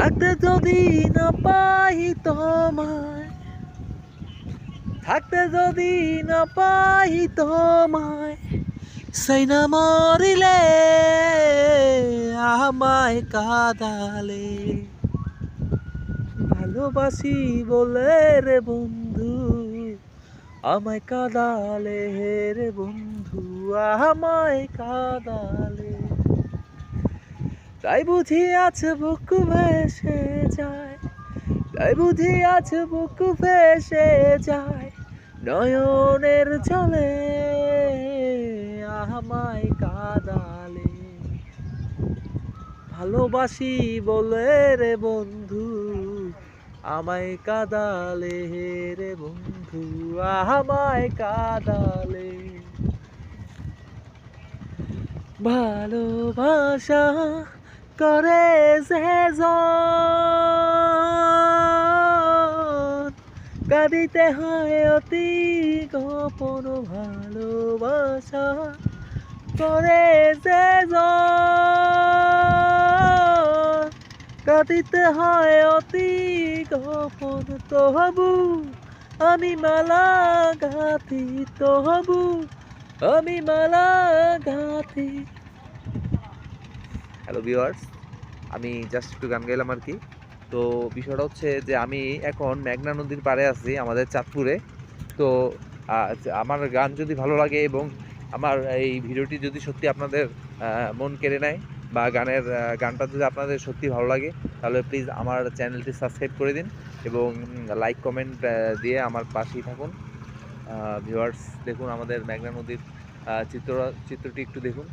থাকতে যদি না পাই তোমায়, থাকতে যদি না পাই তোমায়, সেই না মরিলে আমায় কাঁদালে। ভালোবাসি বলে রে বন্ধু আমায় কাঁদালে, রে বন্ধু আমায় কাঁদালে। তাই বুঝি আছে বুক ভেসে যায়, তাই বুঝি আছে বুক ভেসে যায় নয়নের জলে আমায় কাঁদালে। ভালোবাসি বলে রে বন্ধু আমায় কাঁদালে, রে বন্ধু আমায় কাঁদালে। ভালোবাসা করে সেজন, কাঁদিতে হয় অতি গোপন। ভালোবাসা করে সেজন, কাঁদিতে হয় অতি গোপন। তবু আমি মালা গাঁথি, তবু আমি মালা গাঁথি। হ্যালো ভিউয়ার্স, আমি জাস্ট একটু গান গাইলাম আর কি। তো বিষয়টা হচ্ছে যে আমি এখন মেঘনা নদীর পাড়ে আছি আমাদের চাঁদপুরে। তো আমার গান যদি ভালো লাগে এবং আমার এই ভিডিওটি যদি সত্যি আপনাদের মন কেড়ে নেয় বা গানটা যদি আপনাদের সত্যি ভালো লাগে, তাহলে প্লিজ আমার চ্যানেলটি সাবস্ক্রাইব করে দিন এবং লাইক কমেন্ট দিয়ে আমার পাশেই থাকুন। ভিউয়ার্স, দেখুন আমাদের মেঘনা নদীর চিত্রটি একটু দেখুন।